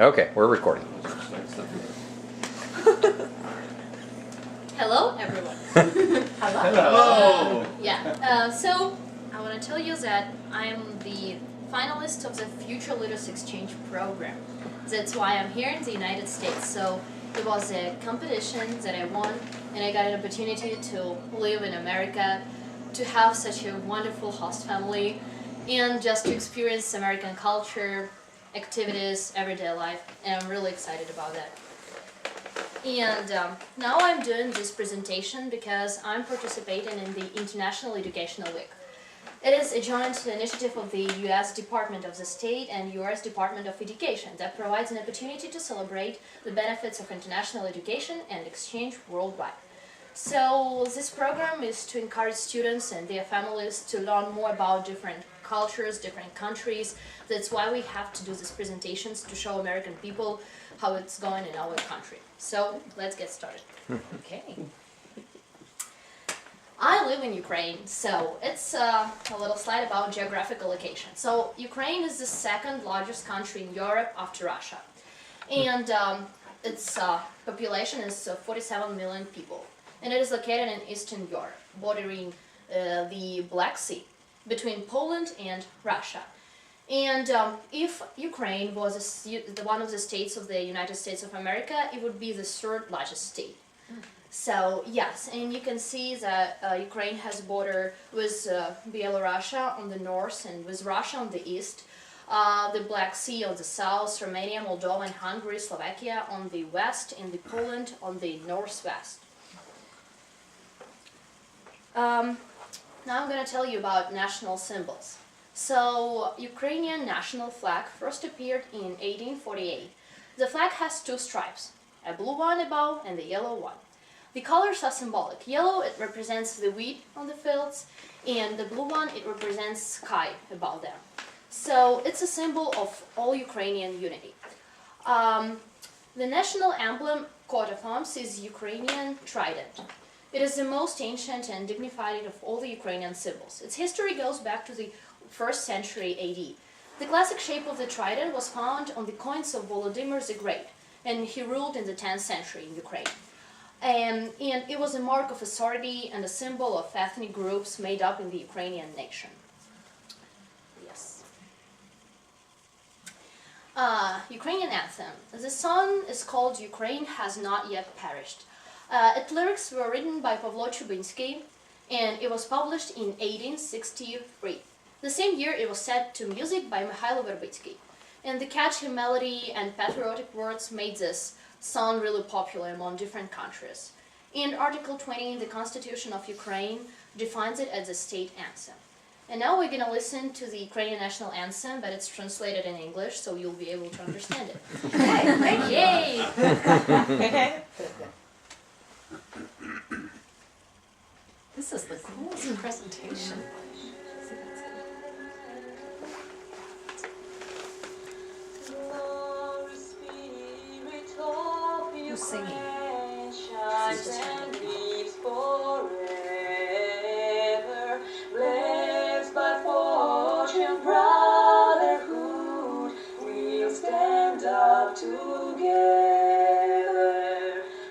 Okay, we're recording. Hello, everyone. Hello. So I want to tell you that I'm the finalist of the Future Leaders Exchange program. That's why I'm here in the United States. So it was a competition that I won, and I got an opportunity to live in America, to have such a wonderful host family, and just to experience American culture, activities, everyday life, and I'm really excited about that. And now I'm doing this presentation because I'm participating in the International Educational Week. It is a joint initiative of the U.S. Department of the State and U.S. Department of Education that provides an opportunity to celebrate the benefits of international education and exchange worldwide. So this program is to encourage students and their families to learn more about different cultures, different countries. That's why we have to do these presentations to show American people how it's going in our country. So let's get started. Okay. I live in Ukraine, so it's a little slide about geographical location. So Ukraine is the second largest country in Europe after Russia. And its population is 47 million people. And it is located in Eastern Europe, bordering the Black Sea, between Poland and Russia. And if Ukraine was one of the states of the United States of America, it would be the third largest state. So yes, and you can see that Ukraine has a border with Belarus on the north and with Russia on the east, the Black Sea on the south, Romania, Moldova, and Hungary, Slovakia on the west, and the Poland on the northwest. Now I'm going to tell you about national symbols. So, Ukrainian national flag first appeared in 1848. The flag has two stripes, a blue one above and a yellow one. The colors are symbolic. Yellow, it represents the wheat on the fields, and the blue one, it represents sky above them. So, it's a symbol of all Ukrainian unity. The national emblem, coat of arms, is Ukrainian trident. It is the most ancient and dignified of all the Ukrainian symbols. Its history goes back to the 1st century AD. The classic shape of the trident was found on the coins of Volodymyr the Great, and he ruled in the 10th century in Ukraine. And it was a mark of authority and a symbol of ethnic groups made up in the Ukrainian nation. Yes. Ukrainian anthem. The song is called "Ukraine Has Not Yet Perished." Its lyrics were written by Pavlo Chubinsky, and it was published in 1863. The same year, it was set to music by Mikhailo Verbitsky. And the catchy melody and patriotic words made this song really popular among different countries. And Article 20 in the Constitution of Ukraine defines it as a state anthem. And now we're going to listen to the Ukrainian national anthem, but it's translated in English, so you'll be able to understand it. Yay! This is the coolest presentation. Who's singing? Blessed by fortune, brotherhood, we'll stand up together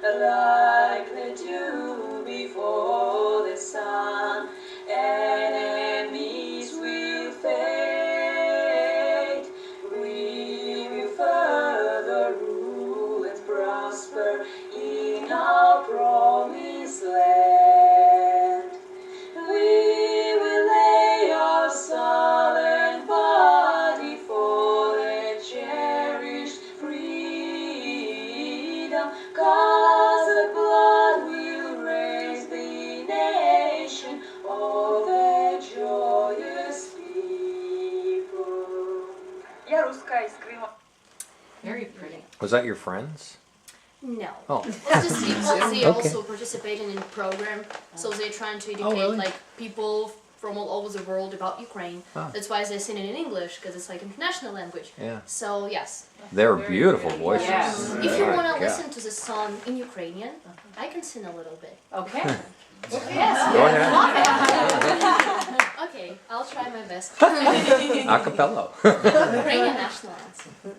like the dew before the sun. Enemies will fade. We will further rule and prosper in our promised land. We will lay our soul and body for the cherished freedom, 'cause the blood will raise the nation of the joyous people. Я русская из Крыма. Very pretty. Was that your friends? No. Oh. It's just people, they Okay. also participating in the program, so they're trying to educate really? like people from all over the world about Ukraine. Oh. That's why they're singing in English, because it's like international language. Yeah. So yes, They're beautiful voices. Yes. if you My want to God. listen to the song in Ukrainian, I can sing a little bit. Okay. Yes. Go ahead. Okay, I'll try my best. Acapella. Ukrainian national anthem.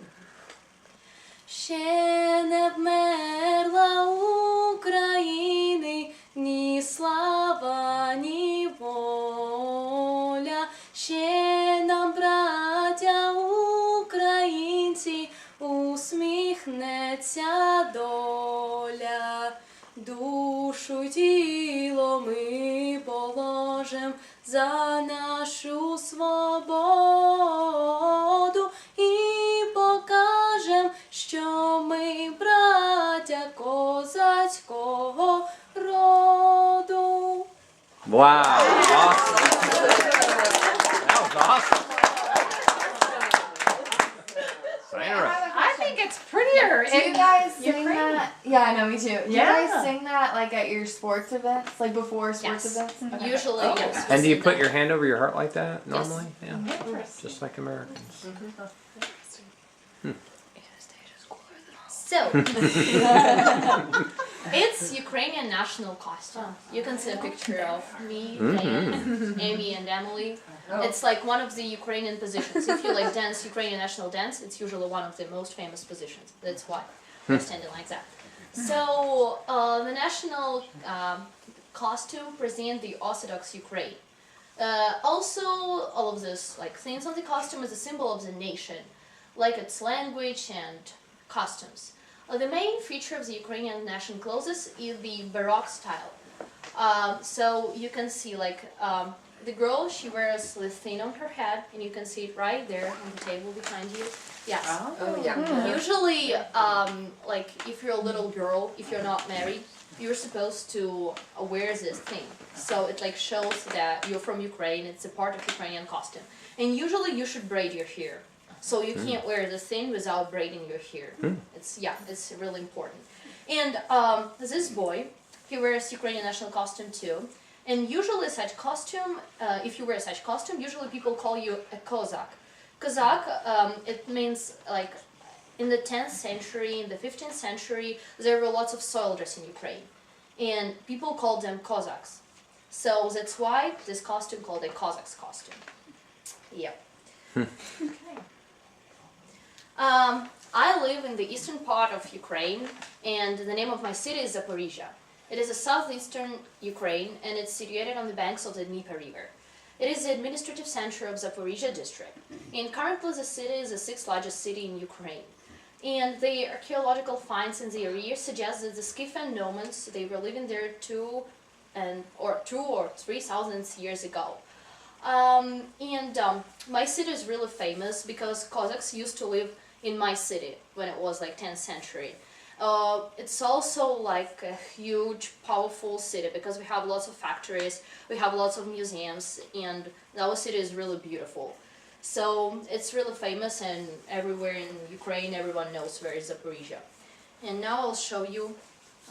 Ще не вмерла України ні слава, ні воля. Ще нам, браття українці, усміхнеться доля. Душу й тіло ми положим за нашу свободу і покажем, що ми браття козацького роду. Wow, awesome. That was awesome. Sign her up. I think it's prettier. Do you guys sing Ukrainian. that? Yeah, I know, me too. Do you Yeah. guys sing that like at your sports events? Like before sports Yes. events? Usually, Oh. yes. And do you we put sing your hand over your heart like that normally? Yeah. Interesting. Just like Americans. that. So, it's Ukrainian national costume. You can see a picture of me, Diane, Amy, and Emily. It's like one of the Ukrainian positions. If you like dance Ukrainian national dance, it's usually one of the most famous positions. That's why we're standing like that. So the national costume presents the Orthodox Ukraine. Also, all of this like things on the costume is a symbol of the nation, like its language and costumes. The main feature of the Ukrainian national clothes is the Baroque style. So you can see like the girl, she wears the thing on her head, and you can see it right there on the table behind you. Yes. Oh, yeah. Usually, like if you're a little girl, if you're not married, you're supposed to wear this thing. So it like shows that you're from Ukraine. It's a part of Ukrainian costume. And usually you should braid your hair. So you can't wear the thing without braiding your hair. It's really important. And this boy, he wears Ukrainian national costume too. And usually such costume, if you wear such costume, usually people call you a Cossack. Cossack, it means like in the 10th century, in the 15th century, there were lots of soldiers in Ukraine. And people called them Cossacks. So that's why this costume called a Cossack's costume. Yep. I live in the eastern part of Ukraine, and the name of my city is Zaporizhia. It is a southeastern Ukraine, and it's situated on the banks of the Dnieper River. It is the administrative center of Zaporizhia district, and currently the city is the sixth largest city in Ukraine. And the archaeological finds in the area suggest that the Scythian nomads, they were living there 2 or 3,000 years ago. My city is really famous because Cossacks used to live in my city when it was like 10th century. It's also like a huge, powerful city because we have lots of factories, we have lots of museums, and our city is really beautiful. So it's really famous, and everywhere in Ukraine, everyone knows where is Zaporizhia. And now I'll show you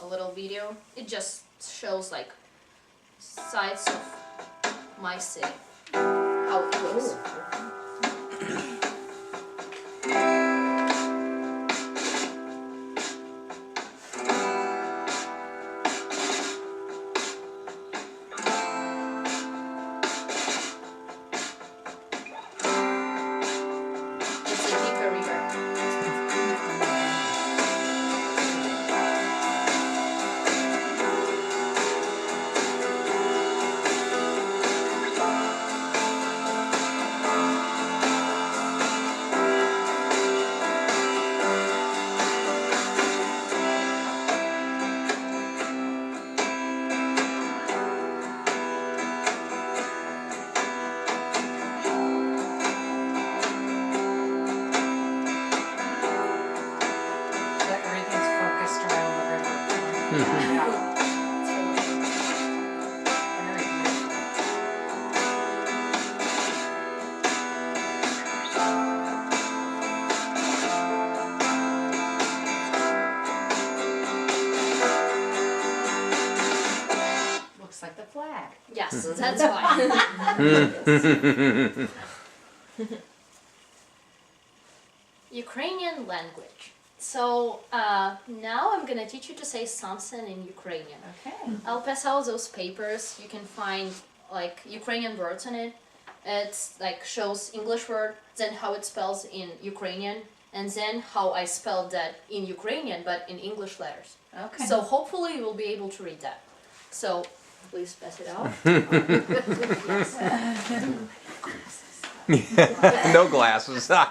a little video. It just shows like sides of my city, how it looks. It's a deeper river. That everything's focused around the river. Yeah. Very beautiful. Looks like the flag. Yes, that's why. Ukrainian language. So now I'm gonna teach you to say something in Ukrainian. Okay. I'll pass out those papers. You can find like Ukrainian words on it. It's like shows English word, then how it spells in Ukrainian, and then how I spelled that in Ukrainian, but in English letters. Okay. So hopefully you will be able to read that. So please pass it out. No glasses. Yep.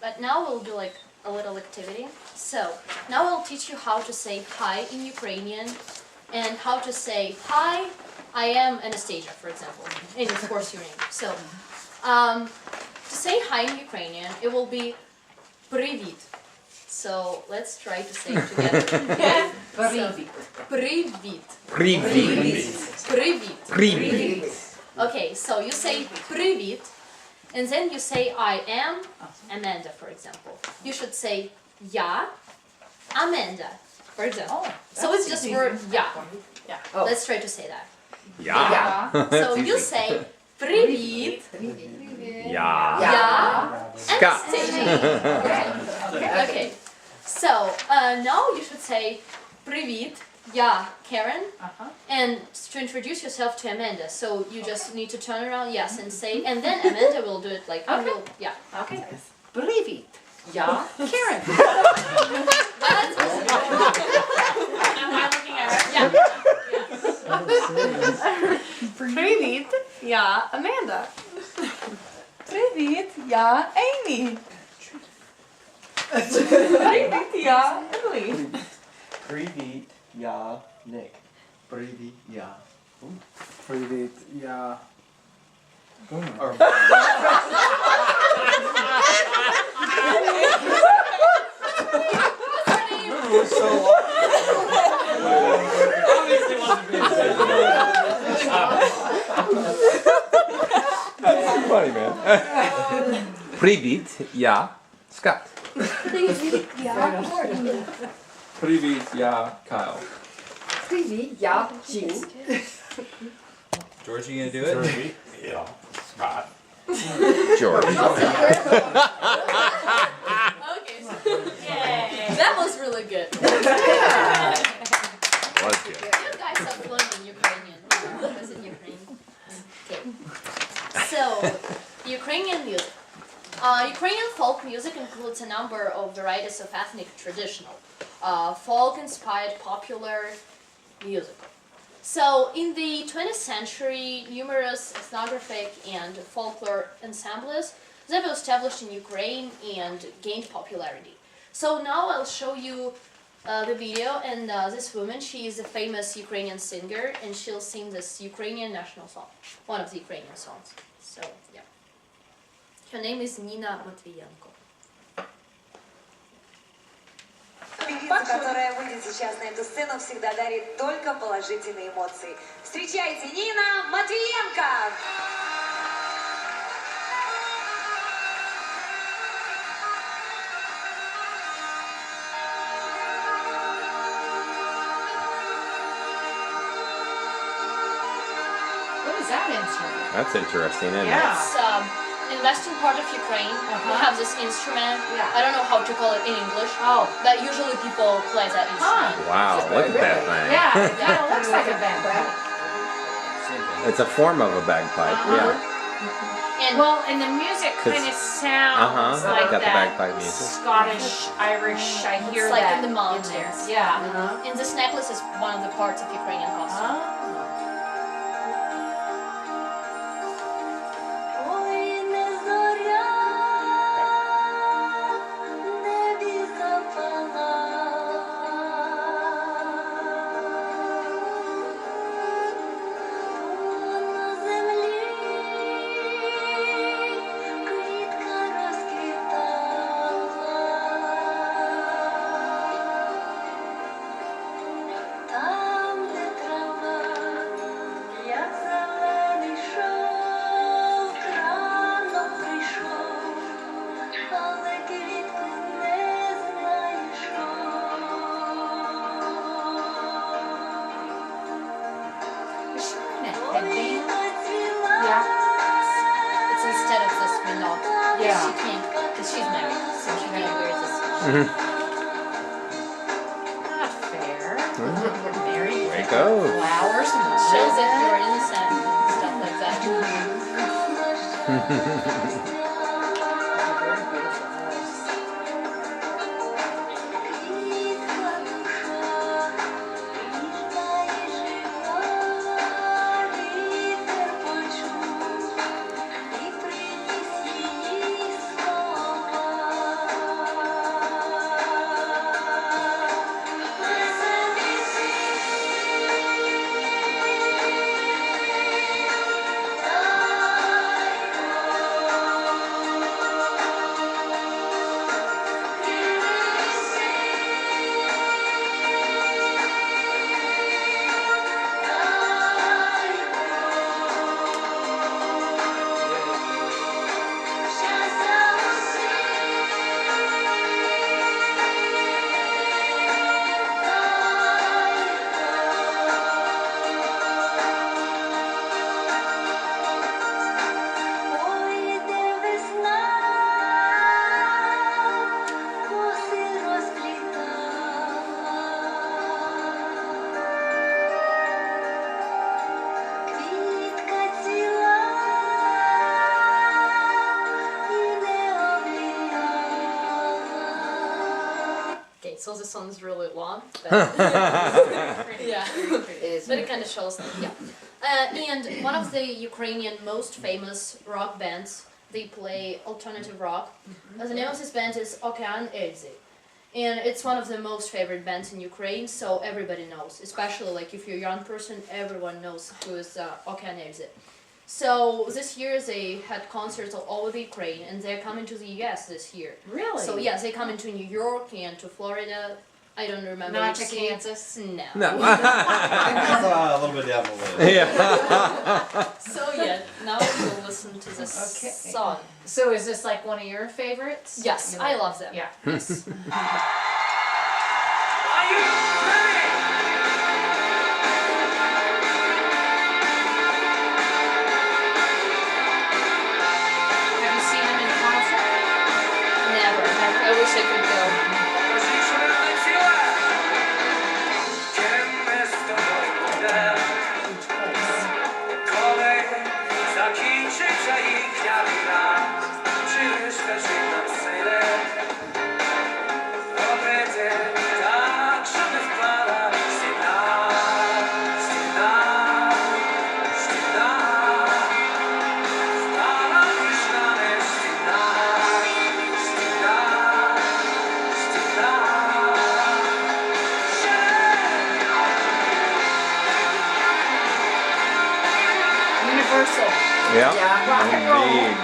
But now we'll do like a little activity. So now I'll teach you how to say hi in Ukrainian and how to say hi, I am Anastasia, for example, and of course your name. So to say hi in Ukrainian, it will be привіт. So let's try to say it together. Привіт. Привіт. Привіт. Привіт. Привіт. Okay, so you say привіт, and then you say I am Amanda, for example. You should say я Amanda, for example. Oh, So it's just word я. Yeah. Let's try to say that. Yeah. So That's you easy. say привіт, Yeah. я Scott. Anastasia. Okay. So now you should say привіт, я Karen. And to introduce yourself to Amanda, so you just need to turn around, yes, and say, and then Amanda will do it like, yeah. Okay. Привіт. Я Karen. That's Am I looking at her? Yeah. Привіт, я Аманда. Привіт, я Amy. Привіт, я Emily. Привіт, я Nick. Привіт, я. Привіт, я Boomer. Funny, man. Привіт, я Scott. Привіт, я Gordon. Привіт, я Kyle. Привіт, я Jean. George, you gonna do it? Yeah, Scott. George. Okay. That was really good. Was good. You guys are fluent in Ukrainian. Was it Ukraine? Okay. So, Ukrainian music. Ukrainian folk music includes a number of varieties of ethnic traditional, folk-inspired popular music. So, in the 20th century, numerous ethnographic and folklore ensembles that were established in Ukraine and gained popularity. So now I'll show you the video, and this woman, she is a famous Ukrainian singer, and she'll sing this Ukrainian national song, one of the Ukrainian songs. So, yeah. Her name is Nina Matvienko. Певица, которая выйдет сейчас на эту сцену, всегда дарит только положительные эмоции. Встречайте, Нина Матвиенко! What is that instrument? That's interesting, isn't Yeah. It's in western part of Ukraine. We have this instrument. Yeah. I don't know how to call it in English, Oh. but usually people play that instrument. it? Wow, look at that thing. Yeah, it kind of looks like a bagpipe. Same thing. It's a form of a bagpipe, yeah. And Well, and the music kind of sounds like got the that bagpipe music. Scottish, Irish. I hear it's like that in the mountains. there. Yeah. And this necklace is one of the parts of Ukrainian costume. Ой, не зоря, небі запала. На землі квітка розквітала. Там, де трава, як зелений шов, рано прийшов, але квітку не знайшов. Is she wearing a Ой, headband? зацвіла. It's instead of this window. Yeah. She can't, because she's married, so she kind of wears this. Not fair. Wake Oh. Flowers and Shows that you're innocent and stuff like that. very beautiful eyes. Okay, so this song's really long, but Yeah. but it kind of shows them, yeah. And one of the Ukrainian most famous rock bands, they play alternative rock. The name of this band is Okean Elzy. And it's one of the most favorite bands in Ukraine, so everybody knows. Especially like if you're a young person, everyone knows who is Okean Elzy. So this year they had concerts all over the Ukraine, and they're coming to the US this year. Really? So yes, they come into New York and to Florida. I don't remember. Not which to city. Kansas. No. No. A little bit down the list. Yeah. So yeah, now we'll listen to this Okay. song. So is this like one of your favorites? Yes, You I like- love them. Yeah. Yes. Have you seen them in concert? Never. I wish I could go. Universal. Yeah. Rock and roll. Indeed.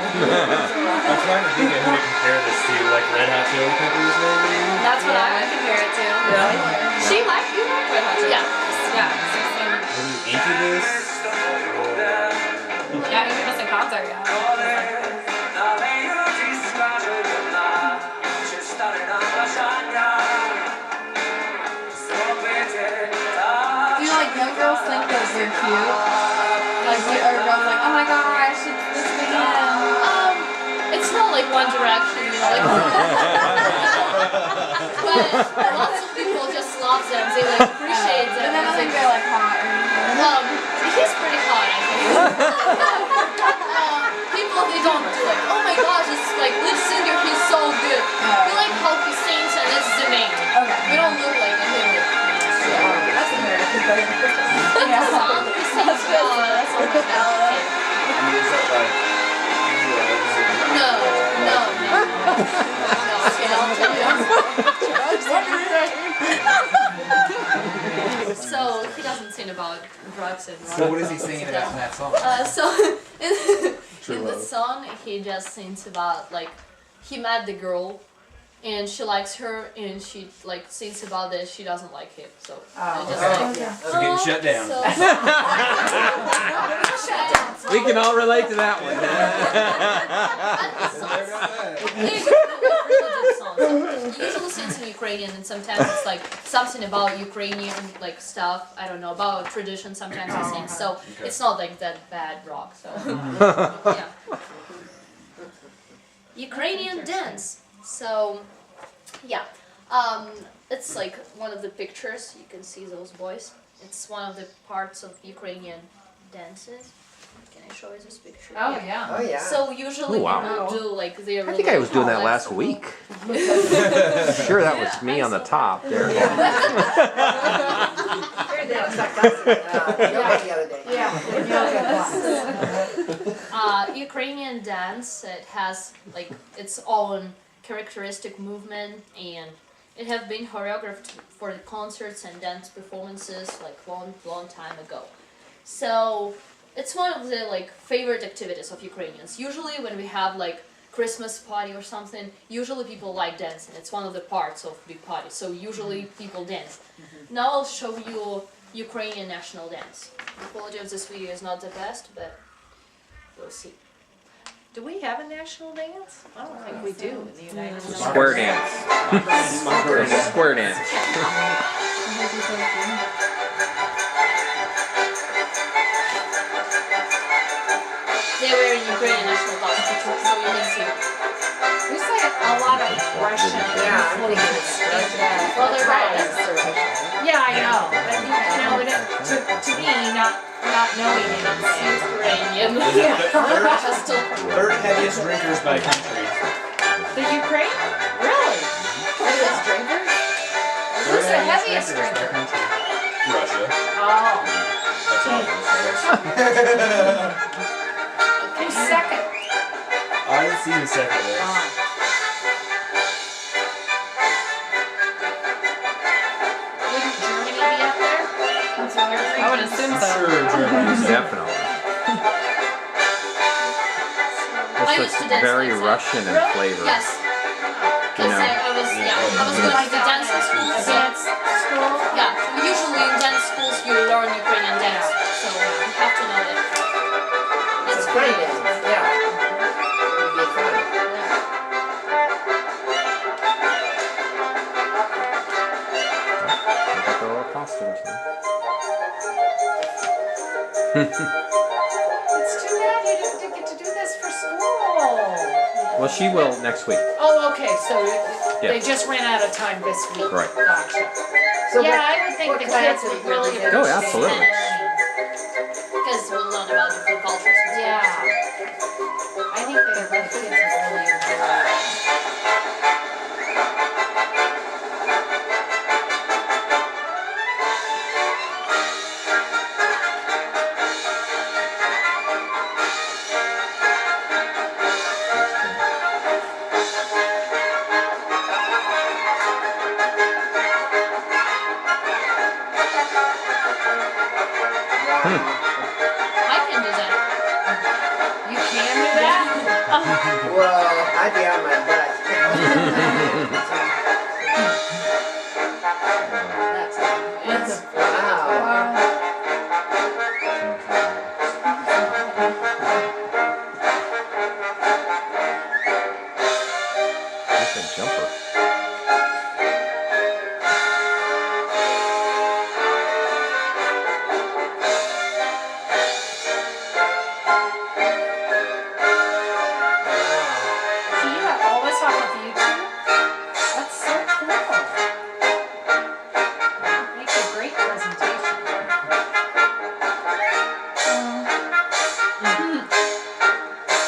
I'm trying to think of who to compare this to, like Red Hot Chili Peppers, maybe. That's what I would compare it to. She liked you like Red Hot Chili Yeah. Peppers. Yeah. Maybe Incubus. Yeah, you was in concert, yeah. Do like young girls think that they're cute? Like, or girls like, oh my gosh, it's this band. It's not like One Direction, you know, like. But lots of people just love them. They like appreciate them. And then I think they're like hot or anything. He's pretty hot, I think. People they don't do like, oh my gosh, this like lead singer, he's so good. We like how he sings and it's the main. Okay. We don't look like him. That's American. But the song he sings well. That's all my ballad. I mean, is that like No. Okay, I'll tell you. So he doesn't sing about drugs and So what is he singing about in that song? So in True the love. song, he just sings about like he met the girl, and she likes her, and she like sings about that she doesn't like him. So I just like So getting shut down. So, We can all relate to that one. He usually sings in Ukrainian, and sometimes it's like something about Ukrainian like stuff. I don't know about tradition. Sometimes he sings, so it's not like that bad rock. So yeah, Ukrainian dance. So yeah, it's like one of the pictures. You can see those boys. It's one of the parts of Ukrainian dances. Can I show you this picture? Oh yeah. Oh, yeah. So usually Oh, wow. people do like their. I think I was doing that last week. Sure, that was me on the top there. Ukrainian dance, it has like its own characteristic movement, and it have been choreographed for the concerts and dance performances like long time ago. So it's one of the like favorite activities of Ukrainians. Usually when we have like Christmas party or something, usually people like dancing. It's one of the parts of big party. So usually people dance. Now I'll show you Ukrainian national dance. The quality of this video is not the best, but we'll see. Do we have a national dance? I don't think we do in the United States. Square dance. Square dance. They were in Ukrainian national costume, so you can see. We say a lot of Russian influence in that. Well, they're right. Yeah, I know. But you know, to me, not knowing it, it's Ukrainian. Yeah. Still. Third heaviest drinkers by country. The Ukraine? Really? Heaviest drinkers? Who's the heaviest drinker? Russia. Oh. That's obvious. Who's second? I didn't see the second one. Wouldn't Germany be up there? I would assume so. Sure, Germany's Definitely. I used It's to like dance very like Russian in flavor. Yes. You Because know. I was going to the dancing school. So, yeah, usually in dance schools you learn Ukrainian dance, so you have to know it. It's great. Yeah. It'd be fun. They got their little costumes. It's too bad you didn't get to do this for school. Well, she will next week. Oh, okay, so they Yeah. just ran out of time this week. Right. Gotcha. So Yeah, what- I would think what the class kids are would you really gonna do? Oh, appreciate absolutely. learning. Because we'll learn about different cultures and Yeah. stuff. I think the kids would really enjoy it. I can do that. You can do that? Well, I'd be on my butt. Wow. That's a jumper. So you got all this off of YouTube? That's so cool. Makes a great presentation.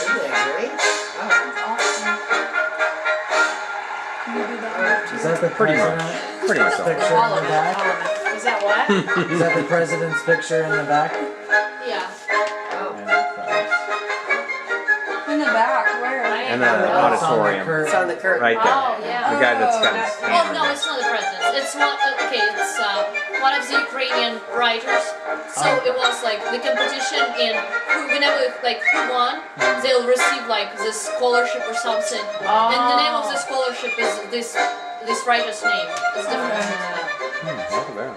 Isn't that great? Is that the Pretty much. president Pretty much. picture in the back? Is that what? Is that the president's picture in the back? Yeah. In the back, where? And the It's on the auditorium. curtain. It's on the curtain. Right Oh, there. yeah. The guy that's got his Well, hand no, in it's not the president. It's one. Okay, it's one of the Ukrainian writers. So it was like the competition, and whenever like who won, they'll receive like this scholarship or something. And the name of the scholarship is this writer's name. It's different. Look at that.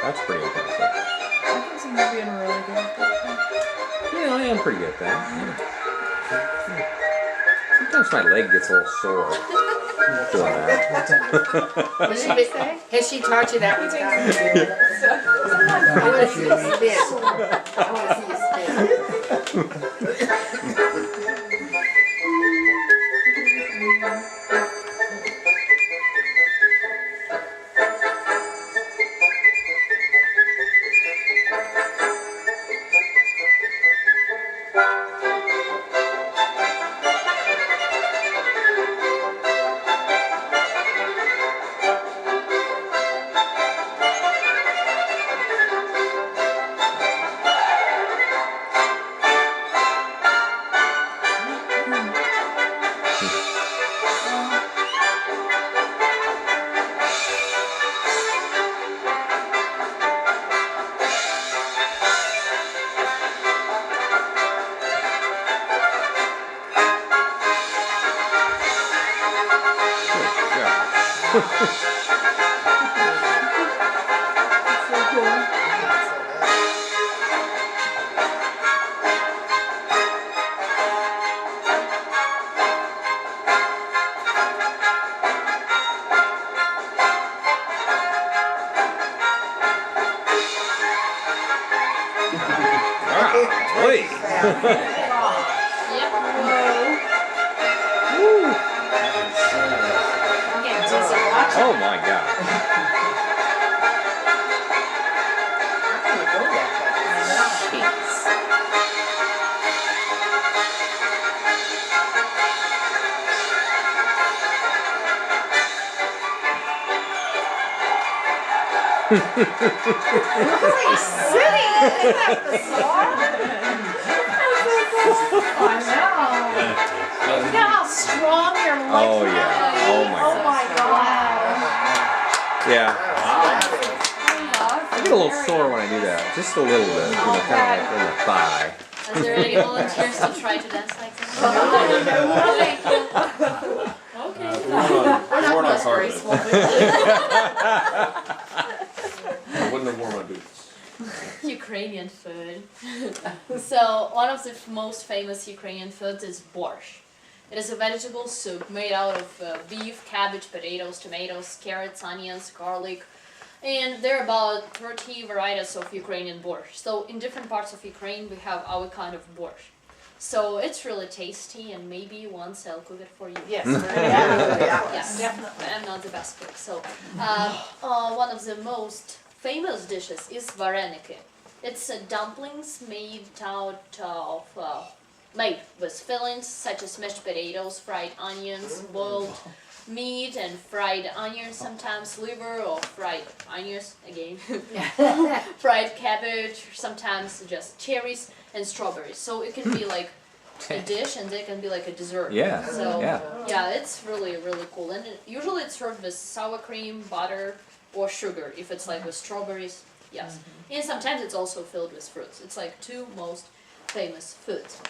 That's pretty impressive. I can see you being really good at that. Yeah, I am pretty good at that. Yeah. Sometimes my leg gets a little sore doing that. Has she taught you that one time? I want to see you spin. I want to see you spin. Wait. Yep. I'm getting dizzy watching. Oh my god. I know. You know how strong your legs Oh are? yeah. Oh my Oh god. my god. Yeah. I get a little sore when I do that. Just a little bit. You know, kind of like in the thigh. Are there any volunteers to try to dance like this? We're not less hard. graceful. I wouldn't have worn my boots. Ukrainian food. So one of the most famous Ukrainian foods is borscht. It is a vegetable soup made out of beef, cabbage, potatoes, tomatoes, carrots, onions, garlic, and there are about 30 varieties of Ukrainian borscht. So in different parts of Ukraine we have our kind of borscht. So it's really tasty, and maybe once I'll cook it for you. Yes. Yes, definitely. I'm not the best cook. So one of the most famous dishes is vareniki. It's dumplings made out of made with fillings such as mashed potatoes, fried onions, boiled meat, and fried onions, sometimes liver or fried onions again, fried cabbage, sometimes just cherries and strawberries. So it can be like a dish, and it can be like a dessert. Yeah. So Yeah. it's really cool. And usually it's served with sour cream, butter, or sugar. If it's like with strawberries, yes. And sometimes it's also filled with fruits. It's like two most famous foods.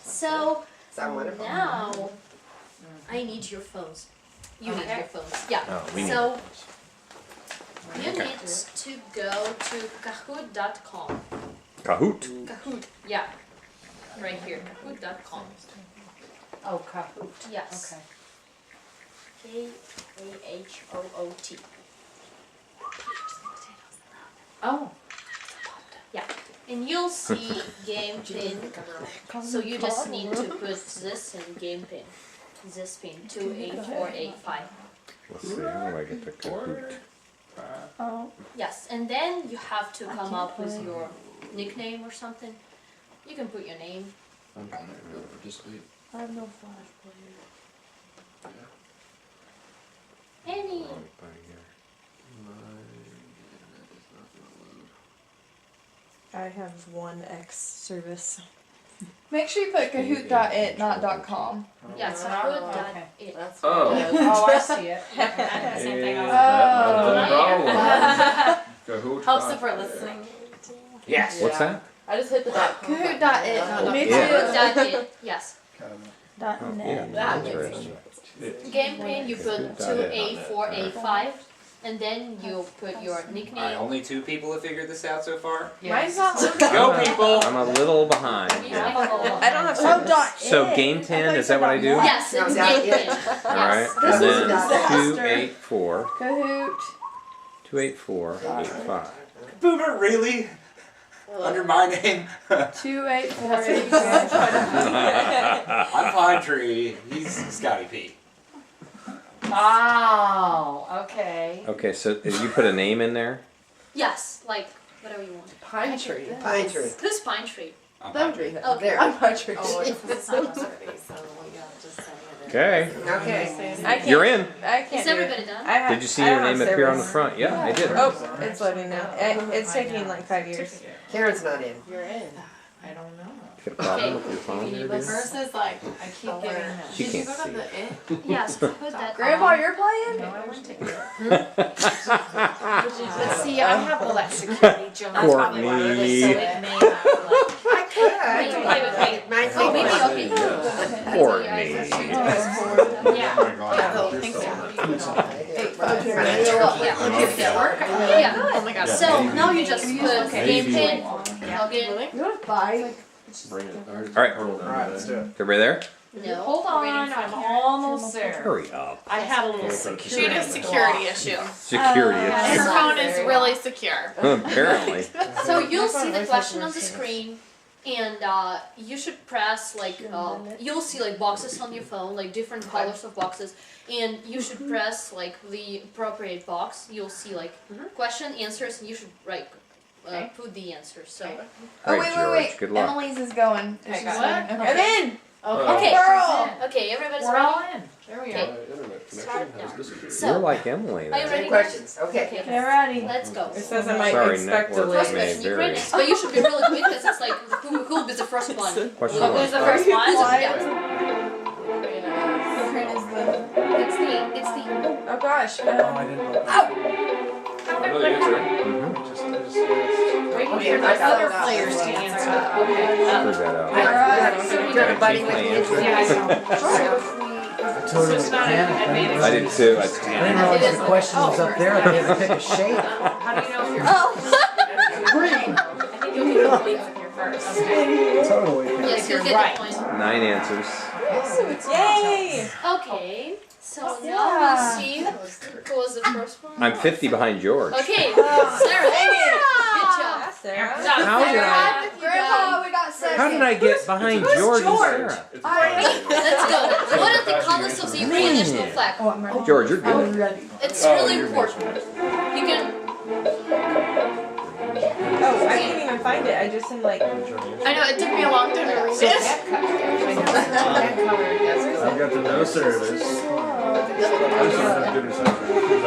So Sound wonderful. now I need your phones. You need your phones. Yeah. Oh, we need So you need to go to kahoot.com. Kahoot. Kahoot. Yeah. Right here. Kahoot.com. Oh, Kahoot. Yes. Okay. Kahoot. Oh. Yeah. And you'll see game pin. So you just need to put this in game pin. This pin 28485. Let's see, how do I get to Kahoot? Oh. Yes, and then you have to come up with your nickname or something. You can put your name. I'm trying to participate. I have no flash player. Any. Wrong thing here. I have one X service. Make sure you put kahoot.it, not .com. Yes, Oh, kahoot.it. That's Oh. Oh, I see it. I did the same thing. Oh. Kahoot. Helps if we're listening. Yes. What's that? I just hit the kahoot.it. Me too. Kahoot.it. Yes. Dot Oh, net. yeah. Interesting. Game pin you put 28485, and then you put your Alright, nickname. only 2 people have figured this out so far. Mine's not Go people! I'm a little behind. I don't have service. So game 10, is that what I do? Yes, it's game pin. Alright, Yes. and then Disaster. 284. Kahoot. 28485. Boomer, really? Under my name? 28485. I'm Pine Tree, he's Scotty P. Oh, okay. Okay, so you put a name in there? Yes, like whatever you want. Pine tree. Pine tree. Who's Pine Tree? I'm Pine Pine tree. Okay. There. I'm pine tree. Okay. Okay. I can't. You're in. I can't Is do it. everybody done? I have, Did you see I your don't name have appear on the service. front? Yeah, I did. Oh, it's loading now. It's taking like 5 years. Karen's not in. You're in. I don't know. Got a problem with your phone there, But dude? hers is like, I keep getting. She Did you can't go to see. the it? Yes, put that. Grandpa, you're playing? No, I went to it. But see, I have all that security junk. That's probably why it is, so it may not like. I could. Wait, wait, wait. Might Oh, take Courtney. Yeah. Yeah. Oh my god. So now you just put game pin, log in. Bring it. Alright. Alright, let's do it. Everybody there? No. Hold on, I'm almost there. Hurry up. I had a little security issue. Security. Your phone is really secure. Apparently. So you'll see the question on the screen, and you should press like you'll see like boxes on your phone, like different colors of boxes, and you should press like the appropriate box. You'll see like question, answers, and you should put the answers. So Alright, George, good luck. Emily's is going. Okay, She's got going. it. Okay. I'm in. okay, Girl. okay, everybody's We're ready. all in. There we go. Internet Start connection has now. disappeared. So You're like Emily. are you Then. ready? Questions, okay. Okay, Get ready. let's go. It says I might Sorry, expect network delay. First may question, vary. Ukrainian, but you should be really quick because it's like who'll be the first one. Question Who's one. the first one? Yeah. It's the. Oh gosh. I know the answer. Waiting Okay, for I the got other that. players to answer. Screw that up. Alright, So we do you have a buddy with Keep my you? answer. Yeah, I know. I So totally it's not an panicked. advantage. I did too. I I didn't realize the question was up there. I can't even pick a shape. How do you know if you're Green. I think you'll get the points if you're first. Okay. Totally. Yes, you'll you're get right. the point. 9 answers. Yay! Okay, so now we'll see who was the first one. I'm 50 behind George. Okay, Sarah. Good job. How did I? Grandpa, we got second. How did I get behind George and Sarah? It's Let's go. What are the colors of the Ukrainian national flag? George, you're good. It's really important. You can. Oh, I can't even find it. I just am like. I know, it took me a long time to read it. I've got the no service.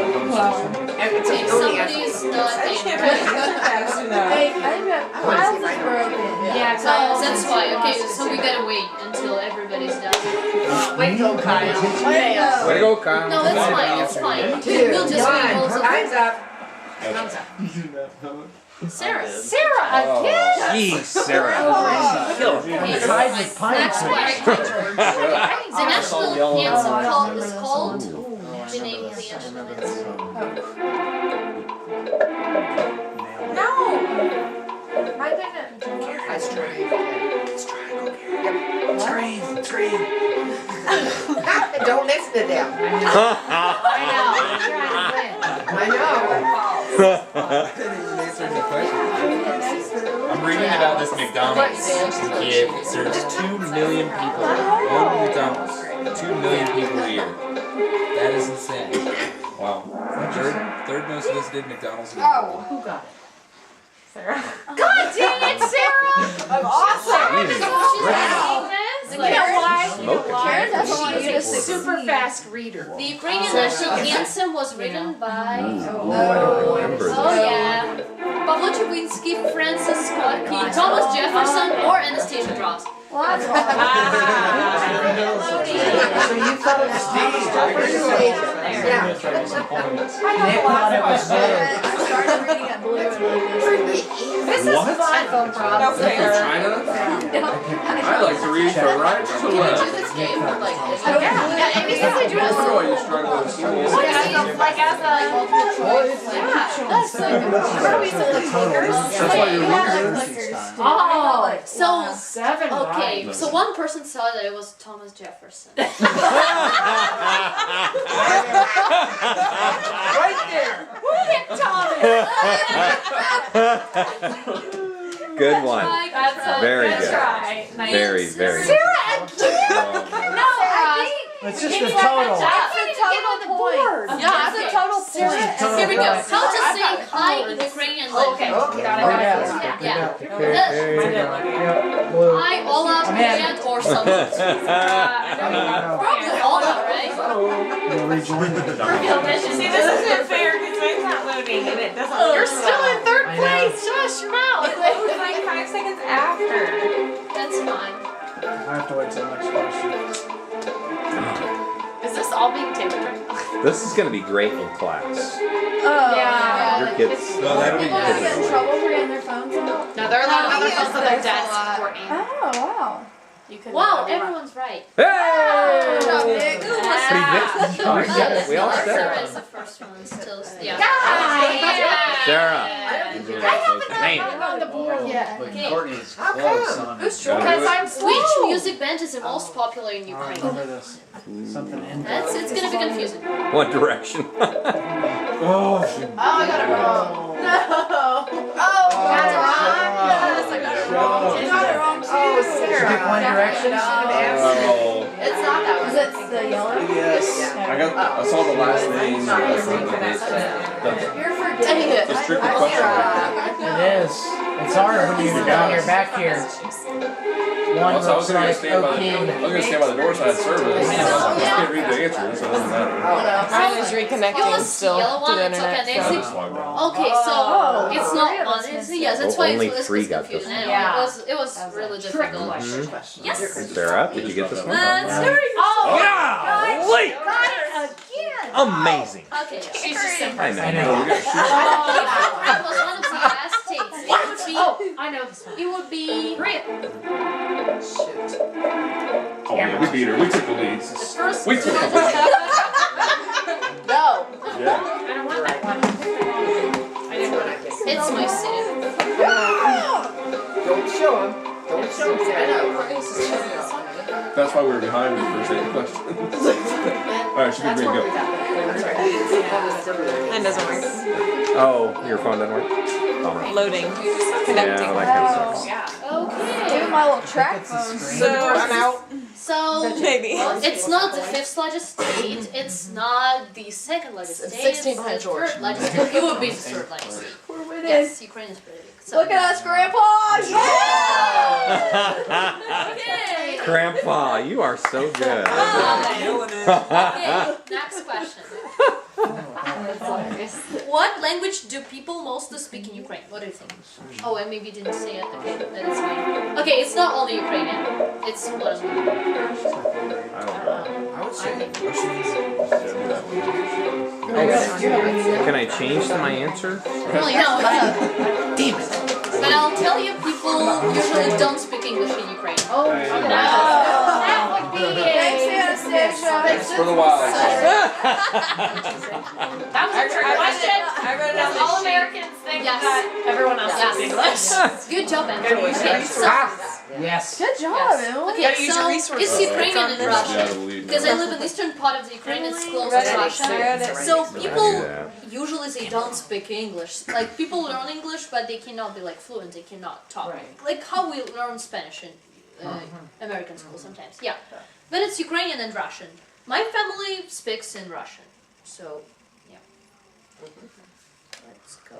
Okay, somebody's not I just can't there. find it fast enough. Hey, Miles is broken. Yeah, So that's why. Okay, so we gotta wait until everybody's done. Wait till Kyle. Way to go, Kyle. No, it's fine. It's fine. Two, We'll just wait one, also. time's up. Sarah. Sarah, again? Jeez, Sarah. Okay, Tied with pine next trees. one. The national anthem is called. The name of the national anthem. No. I didn't. Let's try. Don't listen to them. I I'm reading about this McDonald's in Kiev. It serves 2 million people. One McDonald's. 2 million people a year. That is insane. Wow. Third most visited McDonald's in the world. Who got it? Sarah. God dang it, Sarah! I'm awesome. She's asking this. You know why? You know Smoking. why? Karen doesn't want you to Super fast reader. The Ukrainian national anthem was written by. I don't remember Oh this. yeah. Pavlo Chubinski, Francis Scott Key, Thomas Jefferson, or Anastasia Drozd. Well, that's So you thought it was Thomas Jefferson? Yeah. Nick thought it was Mary. I started reading at Blue. This is my phone problem. Okay. China? I like to read from right to Can we do left. this game like this? Yeah, Amy says I do I this. know why you struggle with schools. Like as a Multiple choice. That's so good. what are we so like clickers? That's why you're Clickers. Oh, So, 7 okay, right. so one person saw that it was Thomas Jefferson. Right there. Good one. That's a Very That's good. right. Nice. Very, very good. Sarah again? No, I It's just the total. That's a total point. Yeah, That's a total point. Here we go. How to say hi in Ukrainian language. Okay, got it, got it. Yeah. Blue. Hi, Ola, Привет, or something. Probably Ola, right? You'll rejoin the See, this isn't fair because mine's not loading and it doesn't. You're still in third I know. place. Shush your mouth. It loads like 5 seconds after. That's fine. I have to wait till the next question. Is this all being taped right now? This is going to be great in class. Oh, Yeah. Your kids. No, that'll be People good. get in trouble for getting their phones out. No, they're allowed on their We phones use on their this a desk, lot. Courtney. Oh, wow. You could. Wow, everyone's right. Hey! Good job, Nick. Pretty good. Oh, we said it. We all said Sarah it. is the first one still. Yeah. Sarah. I haven't gotten on the board yet. But Okay. Courtney's How close come? on. Who's true? Yeah. Because I'm slow. Which music band is the most popular in I Ukraine? remember this. Something in It's gonna be confusing. One Direction. Oh, shoot. Oh, I got it wrong. No. Oh, got it wrong. Yes, I got it wrong. You got it wrong too. Oh, Sarah. Pick One Direction. Oh. It's not that one. Is it the yellow? Yes. I saw the last name. You're forgetting it. It's a tricky question right It is. It's hard when you're down your back here. One Also, I was looks gonna like stand by the door so I had service. I can't read the answers, so it doesn't matter. Mine is You reconnecting want still yellow to one? the It's internet. okay. So. Next. Oh. Okay, so it's not one. It's, yes, that's why Only it's three got this confusing. one. Anyway, Yeah. it was really difficult. Yes. Sarah, did you get this one? Sarah. Oh, Yeah! Wait! got it again. Amazing. Okay. She's just simple. I I know. know. That was one of the last states. It would be. Oh, I know this one. It would be Korea. Oh yeah, we beat her. We took the lead. The first. We took the lead. No. Yeah. I don't want that one. I didn't want it. It's my city. Don't show him. Don't show him, Sarah. That's why we were behind when we first had the question. Alright, she can bring it up. Mine doesn't work. Oh, your phone doesn't work? Bummer. Loading. Yeah, Connecting. that kind of sucks. Okay. Give my little track phone. So I'm out. So Maybe. it's not the fifth largest state. It's not the second largest It's state. 16 it's behind the Georgia. third largest state. It would be the third largest state. We're winning. Yes, Ukraine is pretty big. So. Look at us, Grandpa. Okay. Grandpa, you are so good. Okay. Next question. What language do people mostly speak in Ukraine? What do you think? Oh, I maybe didn't say it. Okay, that is fine. Okay, it's not only Ukrainian. It's one of them. I would say Russian. Can I change to my answer? Really, no. Damn it. But I'll tell you, people usually don't speak English in Ukraine. Oh, no. That would be it. Thanks, Anastasia. For the wild. That was a trick question. I wrote it on the All sheet. Americans think Yes. that everyone else Yes. speaks English. Good job, Andrew. Good Okay, so, Yes. Good job, Emily. okay, Gotta use your so resources. it's Ukrainian and Yeah, I Russian. believe Because you. I live in the eastern part of the Ukraine, it's close Read to it, Russia. read it. So people Yeah. usually they don't speak English. Like people learn English, but they cannot be like fluent. They cannot talk. Right. Like how we learn Spanish in American school sometimes. Yeah, but it's Ukrainian and Russian. My family speaks in Russian, so yeah. Let's go,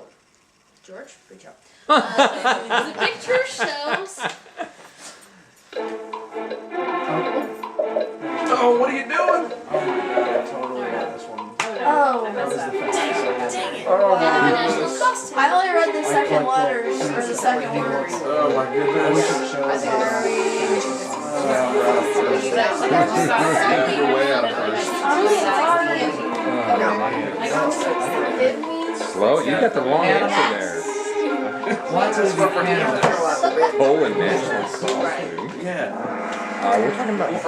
George. Good job. The picture shows. Oh, what are you doing? Oh my god, I totally got this one. Oh, That was the fastest I had. And the national costume. I only read the second letters or the second word. Oh my I wish goodness. it showed You're way out of first. Slow, you got the wrong answer there. Lots of Canada. Poland national sauce. Yeah. We're talking about. So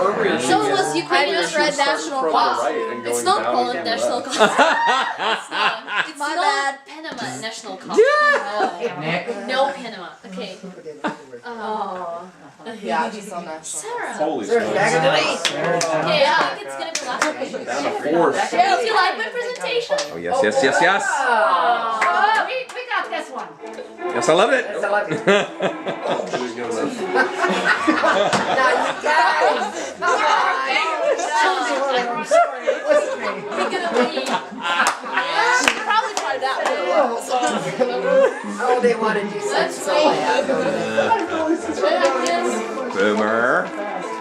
it was I Ukrainian just read national From the costume. right and It's going not down Poland again to national left. costume. It's not. It's My not Panama national costume. Nick. No Panama. Okay. Oh. Yeah, just on national. Sarah. Holy There's a bag of dice. Okay, I think it's gonna be last question. Down to fourth. If you like my presentation. Oh, yes, yes, yes, yes. We got this one. Yes, I love it. That's 11. She's gonna live. Now you guys. We're gonna leave. She could probably find out. Oh, they want to do something so bad. Boomer.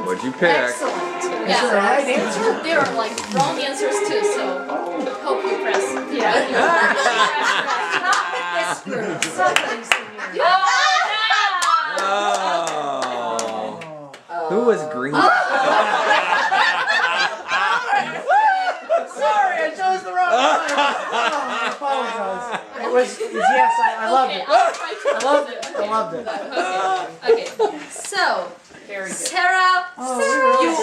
What'd you pick? Excellent. Is there a right Yeah. answer? There are like wrong answers too, so hope you press. Yeah. Not with this group. Something's in here. Oh. Who was green? Sorry, I chose the wrong one. Oh, I apologize. Yes, I loved Okay, it. I'll try to I loved it. I loved it. Okay. So, Very good. Sarah,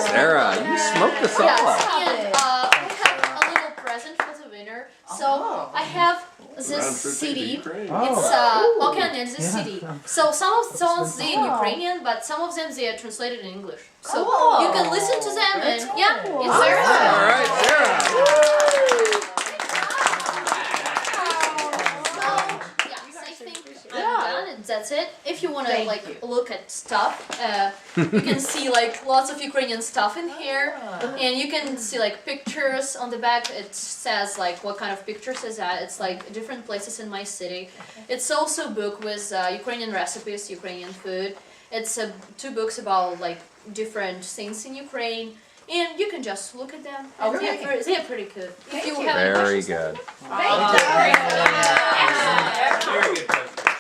Sarah, you smoked us all yes, out. and I have a little present for the winner. So I have this CD. It's Okeanin's CD. So some of the songs in Ukrainian, but some of them they are translated in English. So you can listen to them and yeah, it's very All right, Sarah. That's it. If you want to look at stuff, you can see like lots of Ukrainian stuff in here, and you can see like pictures on the back. It says like what kind of pictures is that. It's like different places in my city. It's also a book with Ukrainian recipes, Ukrainian food. It's 2 books about like different things in Ukraine. And you can just look at them. Okay. They're pretty good. If you have Very any questions. good. Thank you. Very good.